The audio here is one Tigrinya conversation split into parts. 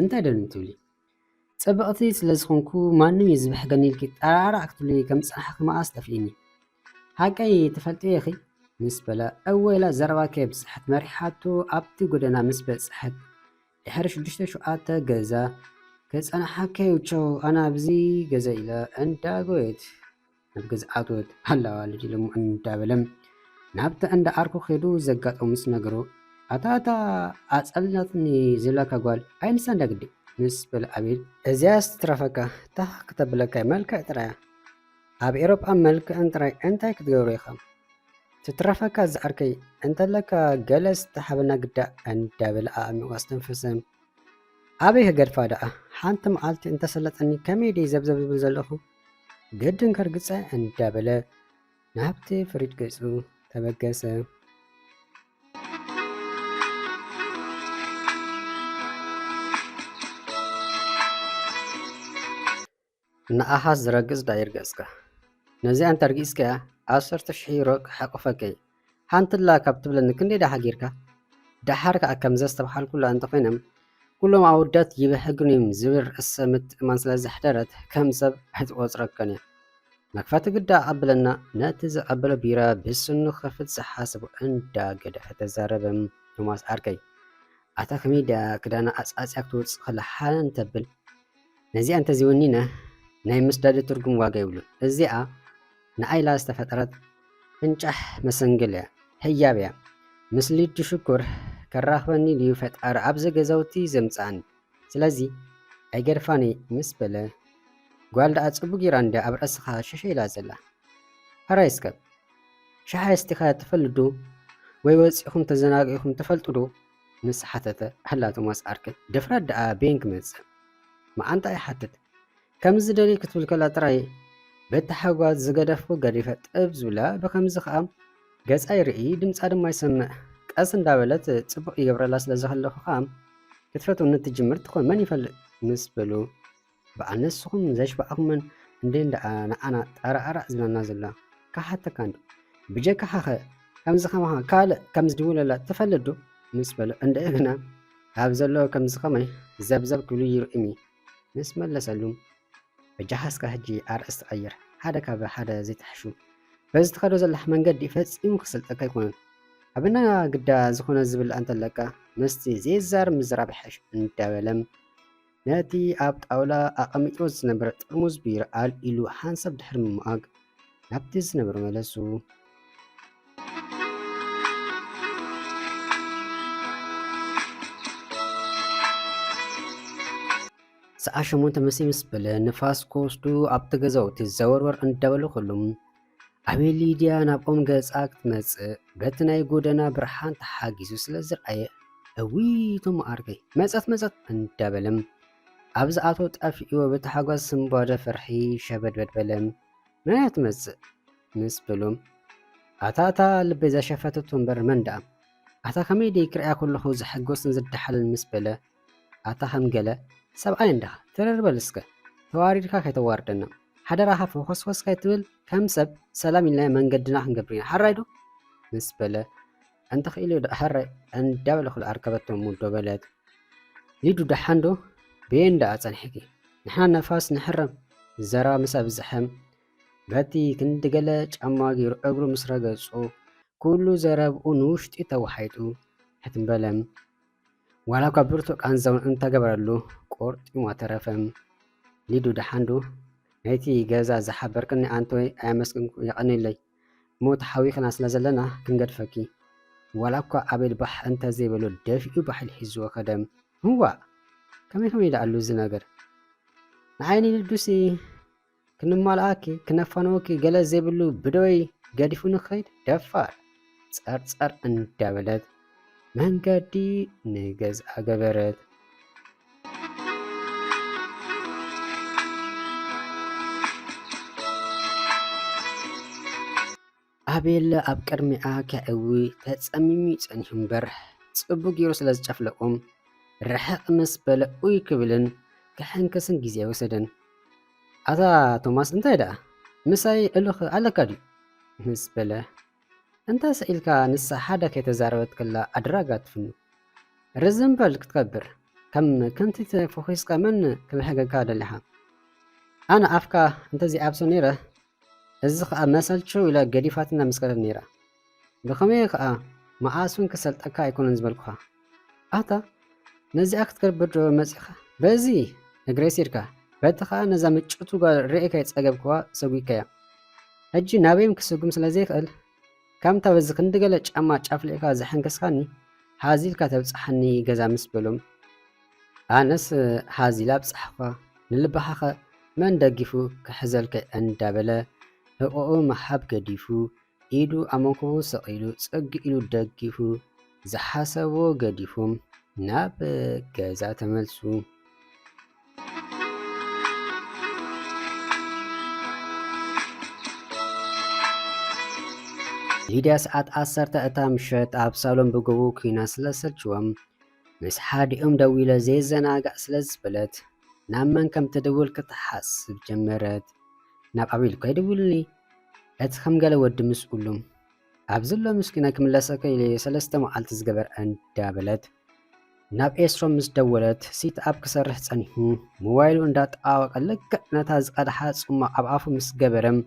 እንታይ ደን ትብሊ ጽብቕቲ ስለ ዝኾንኩ ማንም ይዝብሕገኒ ኢልኪ ጠራራዕ ክትብሊ ከም ፀናሕኪ መዓዝ ተፍሊኒ ሃቀይ ትፈልጥ ኢኺ ምስ በለ ኣወላ ዘረባከ ብፅሕት መሪሓቱ ኣብቲ ጎደና ምስ በፅሐት ድሕሪ 6-7 ገዛ ከፀናሓከ ውቸው ኣና ብዚ ገዛ ኢለ እንዳጎየት ናብ ገዛ ኣትወት ሃላዋ ልጅ ኢሎም እንዳበለም ናብቲ እንዳ ኣርኩ ኸይዱ ዘጋጠሙ ምስ ነገሩ ኣታታ ኣጸልናትኒ ዝብለካ ጓል ኣይንሳ እንዳግዲ ምስ በለ ኣቤል እዚያስ ትረፈካ ታኽ ክተብለካ መልክዕ ጥራያ ኣብ ኤሮጳ መልክዕን ጥራይ እንታይ ክትገብሩ ኢኻ ትትረፈካ ዝዓርከይ እንተለካ ገለስ ተሓበና ግዳእ እንዳበለ ኣዕሚቑ ኣስተንፈሰም ኣበይ ከገድፋ ደኣ ሓንቲ መዓልቲ እንተሰለጠኒ ከመይ ደይ ዘብዘብ ዝብል ዘለኹ ገድን ከርግፀ እንዳበለ ናብቲ ፍሪድ ገጹ ተበገሰ ንኣኻስ ዝረግጽ ዳይር ገጽካ ነዚኣ እንተርጊጽከ 10,000 ዩሮ ክሓቁፈከይ ሓንትላ ካብ ትብለኒ ክንደይ ዳሓ ጌርካ ዳሓር ከዓ ከም ዘስተብሓል ኩላ እንተኾይኖም ኩሎም ኣውዳት ይብሕግን እዮም ዝብል ርእሰ ምትእማን ስለ ዘሕደረት ከም ሰብ ኣይትቆፅረከን እያ መክፈቲ ግዳ ኣቐብለና ነቲ ዘቐበለ ቢራ ብስኑ ክኸፍት ዝሓሰቡ እንዳገድሐ ተዛረበም ቶማስ ኣርከይ ኣታ ከመይዳ ክዳና ኣጻጽያ ክትወፅእ ከላ ሓን ተብል ነዚኣ እንተዚወኒነ ናይ ምስዳድ ትርጉም ዋጋ ይብሉ እዚኣ ንዓይላ ዝተፈጠረት ፍንጫሕ መሰንግል እያ ህያብ እያ ምስሊ ድሽኩር ከራኽበኒ ድዩ ፈጣሪ ኣብዚ ገዛውቲ ዘምፃኒ ስለዚ ኣይገድፋኒ ምስ በለ ጓል ደኣ ፅቡቅ ጌራ እንዳ ኣብ ርእስኻ ሸሸ ኢላ ዘላ ሃራይስከብ ሸሓይ ስቲኻ ትፈልዱ ወይ ወፂኹም ተዘናጊኹም ትፈልጡ ዶ ምስ ሓተተ ኣላ ቶማስ ኣርክ ድፍረት ደኣ ቤን ክመፅእ መዓንታ ይሓትት ከምዚ ደሊ ክትብል ከላ ጥራይ በቲ ሓጓት ዝገደፍኩ ገዲፈ ጥብ ዝብላ ብከምዚ ከዓ ገጻ ይርኢ ድምፃ ድማ ይሰምዕ ቀስ እንዳበለት ጽቡቕ ይገብረላ ስለ ዝኸለኹ ከዓ ክትፈትውኒ ትጅምር ትኾን መን ይፈልጥ ምስ በሉ በዓል ንስኹም ዘሽባዕኹምን እንደ እንደኣ ንኣና ጠራኣራእ ዝብለና ዘላ ካሓተካ እንዶ ብጀካ ሓኸ ከምዚ ኸማኻ ካልእ ከም ዝድውለላ ትፈልጥ ዶ ምስ በሉ እንደገና ኣብ ዘለዎ ከምዚ ኸመይ ዘብዘብ ክብሉ ይርእሚ ምስ መለሰሉ በጃሓስካ ሕጂ ኣርእስቲ ቀይር ሓደ ካብ ሓደ ዘይተሓሹ በዚ ትኸዶ ዘለሕ መንገዲ ፈፂሙ ክስልጠካ ይኮነን ኣብና ግዳ ዝኾነ ዝብል እንተለካ ምስቲ ዘይዛር ምዝራብ ይሓሽ እንዳበለም ነቲ ኣብ ጣውላ ኣቐሚጦ ዝነበረ ጥርሙዝ ቢራ ኣልኢሉ ሓንሳብ ድሕሪ ምምኣግ ናብቲ ዝነበሩ መለሱ ሰዓ 8 መሲእ ምስ በለ ንፋስ ክወስዱ ኣብቲ ገዛውቲ ዘወርወር እንዳበሉ ከሎም ኣቤል ሊድያ ናብኦም ገጻ ክትመጽእ በቲ ናይ ጎደና ብርሃን ተሓጊዙ ስለ ዝረኣየ እዊቶም ኣርገይ መጸት እንዳበለም ኣብዚ ኣቶ ጣፊኡ በቲ ሓጓስ ስምባደ ፍርሒ ሸበድበድ በለም መን ትመጽእ ምስ በሎም ኣታታ ልበይ ዘሸፈተት ወንበር መንደኣ ኣታ ከመይ ደይ ክርያ ከለኹ ዝሕጎስን ዝደሓልን ምስ በለ ኣታ ከም ገለ ሰብኣይ እንዳ ተረርበልስከ ተዋሪድካ ከይተዋርደና ሓደራኻ ፈኾስኮስ ከይትብል ከም ሰብ ሰላም ኢልና መንገድና ክንገብር ኢና ሓራይ ዶ ምስ በለ እንተ ኽኢሉ ሓራይ እንዳበለ ኩሉ ኣርከበቶም ሙዶ በለት ሊዱ ደሓንዶ ቤንዳ ኣጸንሒኪ ንሕና ነፋስ ንሕረም ዘረባ ምስ ኣብዝሐም በቲ ክንድገለ ጫማ ገይሩ እግሩ ምስ ረገጹ ኩሉ ዘረብኡ ንውሽጢ ተዋሓይጡ ሕትንበለም ዋላ እኳ ብርቱዕ ቃንዛውን እንተገበረሉ ቆርጢሙ ኣተረፈም ሊዱ ደሓንዶ ናይቲ ገዛ ዝሓበርክኒ ኣንተ ወይ ኣያመስግን ይቐኒለይ ሞት ሓዊኽና ስለ ዘለና ክንገድፈኪ ዋላ እኳ ኣቤል ባሕ እንተዘይበሎ ደፊኡ ባሕሊ ሒዝዎ ኸደም ህዋ ከመይ ኢላ ኣሉ እዚ ነገር ንዓይኒ ልዱሲ ክንማልኣኪ ክነፋንወኪ ገለ ዘይብሉ ብደወይ ገዲፉ ንኸይድ ደፋር ጸርጸር እንዳበለት መንገዲ ንገዝኣ ገበረት ኣቤል ኣብ ቅድሚኣ ክዕዊ ተጸሚሙ ጸኒሑ እምበር ጽቡቕ ገይሩ ስለ ዝጨፍለቆም ርሕቕ ምስ በለ ኡይ ክብልን ክሕንከስን ግዜ ወሰደን ኣታ ቶማስ እንታይ ደኣ ምሳይ እልኽ ኣለካ ድዩ ምስ በለ እንታ ሰኢልካ ንሳ ሓደ ከይተዛረበት ከላ ኣድራጋ ትፍኑ ርዝም በል ክትከብር ከምቲ ተፎኺስካ መን ክምሕገካ ደሊኻ ኣነ ኣፍካ እንተዚ ኣብሶ ነይረ እዚ ከዓ መሰልችው ኢለ ገዲፋትና ምስከደት ነይራ ብኸመይ ከዓ መዓስን ክሰልጠካ ኣይኮነን ዝበልኩኻ ኣታ ነዚኣ ክትገብር ዶ መፂኻ በዚ እግረይ ሲድካ በቲ ከዓ ነዛ ምጭቱ ጋር ርኢካ ይፀገብክዋ ሰጉይከያ ሕጂ ናበይም ክስጉም ስለ ዘይክእል ከምታ በዚ ክንዲገለ ጫማ ጫፍሊእካ ዘሐንከስካኒ ሃዚልካ ተብፅሓኒ ገዛ ምስ በሎም ኣነስ ሃዚላ ብፅሓኻ ንልባኻኸ መን ደጊፉ ክሕዘልከ እንዳበለ ህቆኡ መሓብ ገዲፉ ኢዱ ኣመንኩቡ ሰቂሉ ፀጊ ኢሉ ደጊፉ ዝሓሰቦ ገዲፎም ናብ ገዛ ተመልሱ ሊድያ ሰዓት 10 እታ ምሸት ኣብ ሳሎን ብግቡ ኩና ስለሰልችዎም ምስ ሓዲኦም ደው ኢለ ዘይዘናጋዕ ስለ ዝበለት ናብ መን ከም ትድውል ክትሓስብ ጀመረት ናብ ኣቤል እኳ ይድውልኒ እቲ ከም ገለ ወዲ ምስኡሉ ኣብ ዘሎ ምስኪና ክምለሰከ ኢለ 3 መዓልቲ ዝገበር እንዳበለት ናብ ኤስሮም ምስ ደወለት ሲት ኣብ ክሰርሕ ፀኒሑ ሞባይሉ እንዳጣዋወቀ ልክዕ ነታ ዝቀድሓ ፅሟቅ ኣብ ኣፉ ምስ ገበረም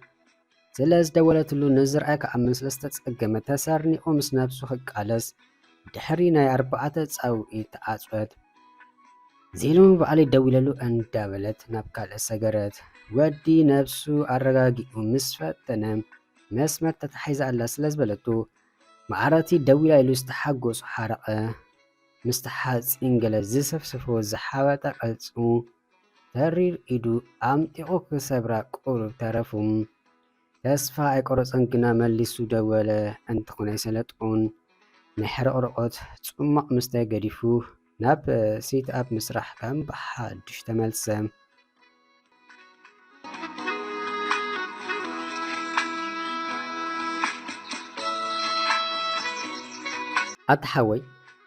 ስለ ዝደወለትሉ ንዝርአይ ክኣምን ስለ ዝተፀገመ ተሰርኒቑ ምስ ነብሱ ክቃለስ ድሕሪ ናይ 4 ፃውዒት ተኣፅወት ዜሎም በዓል ደው ኢለሉ እንዳበለት ናብ ካልእ ሰገረት ወዲ ነብሱ ኣረጋጊኡ ምስ ፈተነ መስመር ተታሒዛ ኣላ ስለ ዝበለቱ ማዕረቲ ደው ኢላ ኢሉ ዝተሓጎሱ ሓረቐ ምስ ተሓፂን ገለ ዝስፍስፎ ዝሓወጠ ቀልፁ ተሪር ኢዱ ኣምጢቑ ክሰብራ ቁሩብ ተረፉም ተስፋ ኣይቆረፀን ግና መሊሱ ደወለ እንትኾነ ኣይሰለጡን ናይ ሕርቕርቆት ፅሟቕ ምስታይ ገዲፉ ናብ ሲት ኣብ ምስራሕ ከም ብሓድሽ ተመልሰ ኣተሓወይ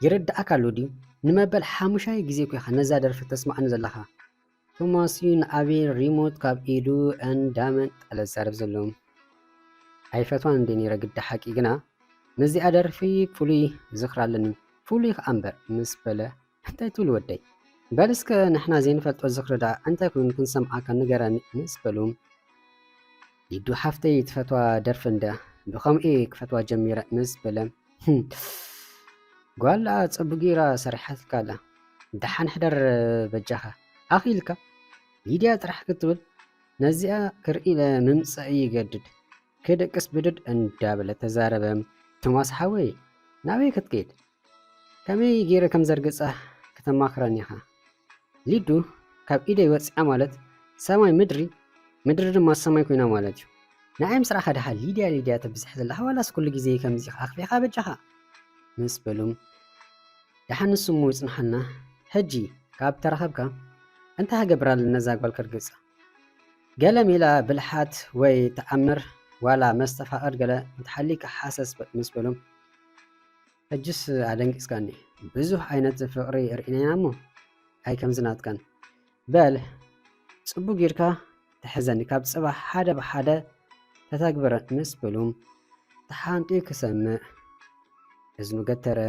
ይርዳእካ ኣሎ ድዩ ንመበል 5 ግዜ ኮይኻ ነዛ ደርፊ ተስማዕኒ ዘለኻ ቶማስዩ ንኣቤል ሪሞት ካብ ኢዱ እንዳመንጠለ ዝዛረብ ዘሎ ኣይፈትዋን እንደ ነይረ ግዳ ሓቂ ግና ነዚኣ ደርፊ ፍሉይ ዝኽሪ ኣለኒ ፍሉይ ከዓ እምበር ምስ በለ እንታይ ትብሉ ወደይ በልስከ ንሕና ዘይንፈልጦ ዝኽሪ ዳ እንታይ ኮይኑ ክንሰምዓካ ንገረኒ ምስ በሉ ኢዱ ሓፍተይ ትፈትዋ ደርፊ እንዳ ብኸምኢ ክፈትዋ ጀሚረ ምስ በለ ጓላ ፀቡቅ ጌራ ሰሪሓትካ ኣላ ድሓን ሕደር በጃኻ ኣኺልካ ሊድያ ጥራሕ ክትብል ነዚኣ ክርኢ ምምፅእ ይገድድ ክደቅስ ብድድ እንዳበለ ተዛረበ ቶማስ ሓወይ ናበይ ክትከይድ ከመይ ገይረ ከም ዘርግፀህ ከተማኽረኒ ኢኻ ሊዱ ካብ ኢደይ ወፂኣ ማለት ሰማይ ምድሪ ድማ ሰማይ ኮይና ማለት እዩ ንዓይ ምስ ረኣኻ ድሓ ሊድያ ተብዝሕ ዘለኻ ዋላስ ኩሉ ግዜ ከምዚ ኣኽፊኻ በጃኻ ምስ በሎም ድሓን ንስሙ ይፅንሐና ሕጂ ካብ ተረኸብካ እንታይ ሃገብራለ ነዛ ጓል ከርግፅ ገለ ሜላ ብልሓት ወይ ተኣምር ዋላ መስተፋቕር ገለ እንትሓሊካ ሓሰስ ምስ በሎም ሕጅስ ኣደንቂስካኒ ብዙሕ ዓይነት ፍቕሪ ርኢናና እሞ ኣይ ከምዝናትካን በል ፅቡቅ ጌርካ ትሕዘኒ ካብ ፅባሕ ሓደ ብሓደ ተተግብረ ምስ በሎም ተሓንጢ ክሰምዕ እዝኑ ገተረ